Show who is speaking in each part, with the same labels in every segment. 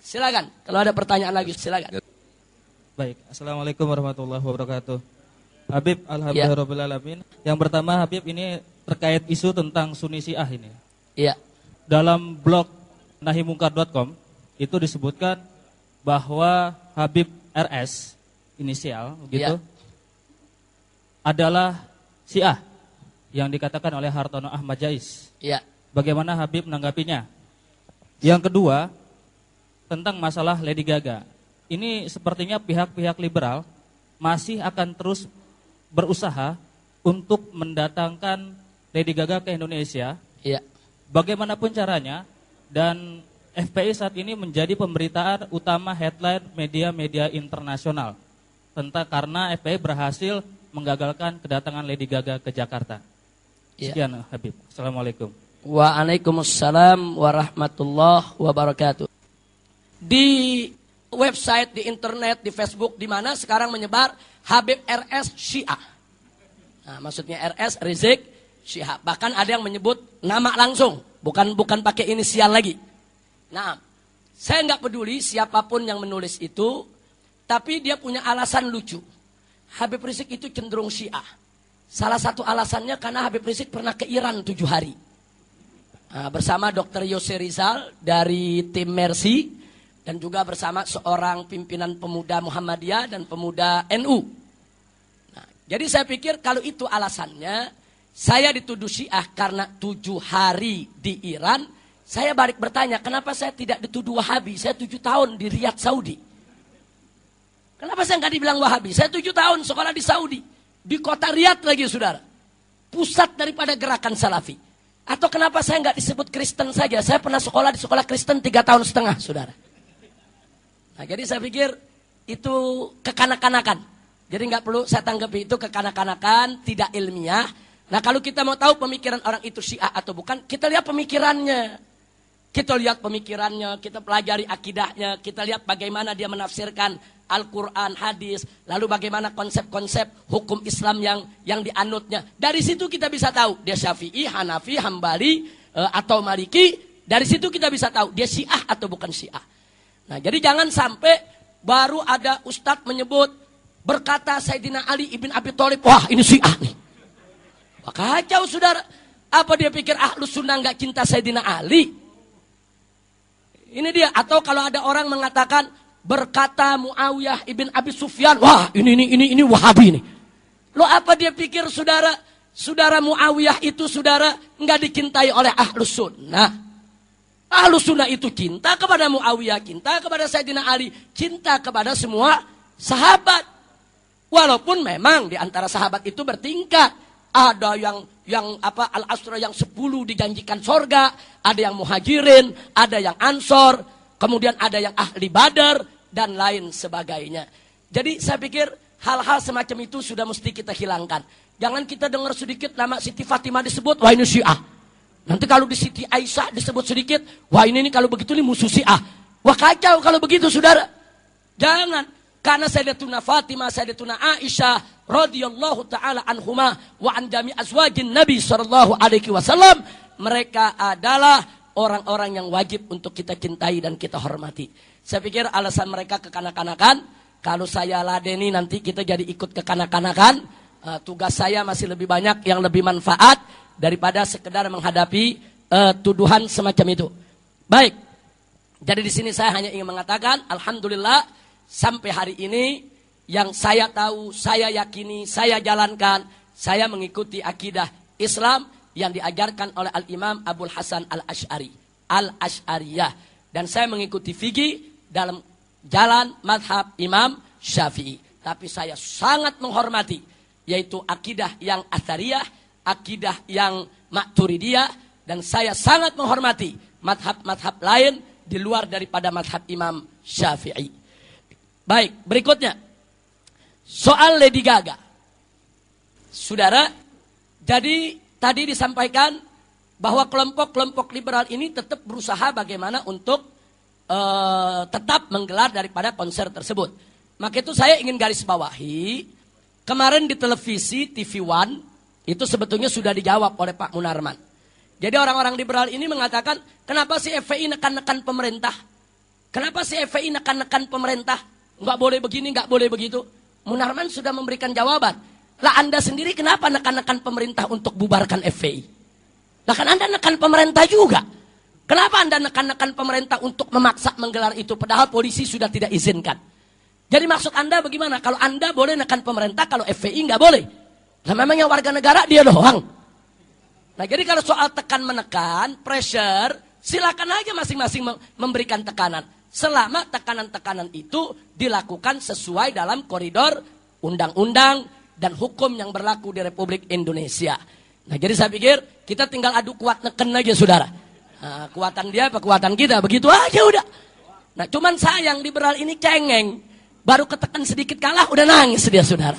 Speaker 1: Silakan, kalau ada pertanyaan lagi silakan.
Speaker 2: Baik, Assalamualaikum warahmatullahi wabarakatuh. Habib, alhamdulillahirrahmanirrahim. Yang pertama Habib, ini terkait isu tentang Sunni Syiah ini.
Speaker 1: Iya.
Speaker 2: Dalam blog nahimungkar.com itu disebutkan bahwa Habib RS inisial begitu adalah Syiah yang dikatakan oleh Hartono Ahmad Jais.
Speaker 1: Iya.
Speaker 2: Bagaimana Habib menanggapinya? Yang kedua, tentang masalah Lady Gaga. Ini sepertinya pihak-pihak liberal masih akan terus berusaha untuk mendatangkan Lady Gaga ke Indonesia.
Speaker 1: Iya.
Speaker 2: Bagaimanapun caranya, dan FPI saat ini menjadi pemberitaan utama headline media-media internasional karena FPI berhasil menggagalkan kedatangan Lady Gaga ke Jakarta. Sekian Habib. Assalamualaikum.
Speaker 1: Waalaikumsalam warahmatullahi wabarakatuh. Di website, di internet, di Facebook, di mana sekarang menyebar Habib RS Syiah. Nah, maksudnya RS Rizik Syiah. Bahkan ada yang menyebut nama langsung, bukan pakai inisial lagi. Nah, saya nggak peduli siapapun yang menulis itu, tapi dia punya alasan lucu. Habib Rizik itu cenderung Syiah. Salah satu alasannya karena Habib Rizik pernah ke Iran 7 hari. Nah, bersama Dr. Yose Rizal dari tim Mercy, dan juga bersama seorang pimpinan pemuda Muhammadiyah dan pemuda NU. Nah, jadi saya pikir kalau itu alasannya, saya dituduh Syiah karena 7 hari di Iran, saya balik bertanya, kenapa saya tidak dituduh Wahabi? Saya 7 tahun di Riyadh, Saudi. Kenapa saya nggak dibilang Wahabi? Saya 7 tahun sekolah di Saudi. Di kota Riyadh lagi, saudara. Pusat daripada gerakan Salafi. Atau kenapa saya nggak disebut Kristen saja? Saya pernah sekolah di sekolah Kristen 3 tahun setengah, saudara. Nah, jadi saya pikir itu kekanak-kanakan. Jadi nggak perlu saya tanggapi itu kekanak-kanakan, tidak ilmiah. Nah, kalau kita mau tahu pemikiran orang itu Syiah atau bukan, kita lihat pemikirannya. Kita lihat pemikirannya, kita pelajari akidahnya, kita lihat bagaimana dia menafsirkan Al-Quran, hadis, lalu bagaimana konsep-konsep hukum Islam yang dianutnya. Dari situ kita bisa tahu dia Syafi'i, Hanafi, Hambali, atau Maliki. Dari situ kita bisa tahu dia Syiah atau bukan Syiah. Nah, jadi jangan sampai baru ada ustadz menyebut berkata Sayyidina Ali ibn Abi Thalib, wah ini Syiah nih. Wah, kacau, saudara. Apa dia pikir Ahlus Sunnah nggak cinta Sayyidina Ali? Ini dia. Atau kalau ada orang mengatakan berkata Muawiyah ibn Abi Sufyan, wah ini Wahabi nih. Lo apa dia pikir saudara Muawiyah itu saudara nggak dicintai oleh Ahlus Sunnah? Ahlus Sunnah itu cinta kepada Muawiyah, cinta kepada Sayyidina Ali, cinta kepada semua sahabat. Walaupun memang di antara sahabat itu bertingkat. Ada yang al-asra yang 10 dijanjikan sorga, ada yang muhajirin, ada yang ansor, kemudian ada yang ahli badar, dan lain sebagainya. Jadi saya pikir hal-hal semacam itu sudah mesti kita hilangkan. Jangan kita dengar sedikit nama Siti Fatimah disebut, wah ini Syiah. Nanti kalau di Siti Aisyah disebut sedikit, wah ini kalau begitu ini musuh Syiah. Wah kacau kalau begitu, saudara. Jangan. Karena Sayyidatuna Fatimah, Sayyidatuna Aisyah radhiyallahu taala anhuma wa an jami azwajin Nabi sallallahu alaihi wasallam, mereka adalah orang-orang yang wajib untuk kita cintai dan kita hormati. Saya pikir alasan mereka kekanak-kanakan. Kalau saya ladeni nanti kita jadi ikut kekanak-kanakan. Tugas saya masih lebih banyak yang lebih manfaat daripada sekedar menghadapi tuduhan semacam itu. Baik. Jadi di sini saya hanya ingin mengatakan alhamdulillah sampai hari ini yang saya tahu, saya yakini, saya jalankan, saya mengikuti akidah Islam yang diajarkan oleh Al-Imam Abul Hasan Al-Asy'ari, Al-Asy'ariyah. Dan saya mengikuti fikih dalam jalan madhab Imam Syafi'i. Tapi saya sangat menghormati, yaitu akidah yang Athariyah, akidah yang Maturidiyah, dan saya sangat menghormati madhab-madhab lain di luar daripada madhab Imam Syafi'i. Baik, berikutnya. Soal Lady Gaga. Saudara, jadi tadi disampaikan bahwa kelompok-kelompok liberal ini tetap berusaha bagaimana untuk tetap menggelar daripada konser tersebut. Maka itu saya ingin garis bawahi, kemarin di televisi TV One, itu sebetulnya sudah dijawab oleh Pak Munarman. Jadi orang-orang liberal ini mengatakan, kenapa sih FPI nekan-nekan pemerintah? Kenapa si FPI nekan-nekan pemerintah? Nggak boleh begini, nggak boleh begitu. Munarman sudah memberikan jawaban. Lah Anda sendiri kenapa nekan-nekan pemerintah untuk bubarkan FPI? Lah kan Anda nekan pemerintah juga. Kenapa Anda nekan-nekan pemerintah untuk memaksa menggelar itu? Padahal polisi sudah tidak izinkan. Jadi maksud Anda bagaimana? Kalau Anda boleh nekan pemerintah, kalau FPI nggak boleh. Lah memang yang warga negara dia doang. Nah jadi kalau soal tekan menekan, pressure, silakan aja masing-masing memberikan tekanan. Selama tekanan-tekanan itu dilakukan sesuai dalam koridor undang-undang dan hukum yang berlaku di Republik Indonesia. Nah jadi saya pikir kita tinggal adu kuat neken aja saudara. Nah, kuatan dia apa kuatan kita, begitu aja udah. Nah cuman sayang liberal ini cengeng. Baru ketekan sedikit kalah udah nangis dia saudara.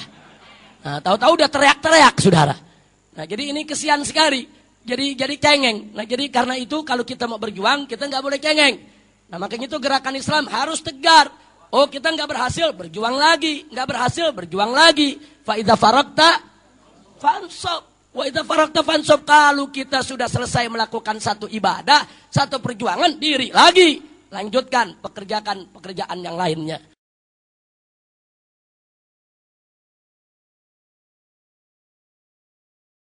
Speaker 1: Nah tahu-tahu udah teriak-teriak saudara. Nah jadi ini kesian sekali. Jadi cengeng. Nah jadi karena itu kalau kita mau berjuang kita nggak boleh cengeng. Nah makanya itu gerakan Islam harus tegar. Oh kita nggak berhasil, berjuang lagi. Nggak berhasil, berjuang lagi. Fa idza faragta fansab. Wa idza faragta fansab. Kalau kita sudah selesai melakukan satu ibadah, satu perjuangan, diri lagi. Lanjutkan pekerjaan yang lainnya.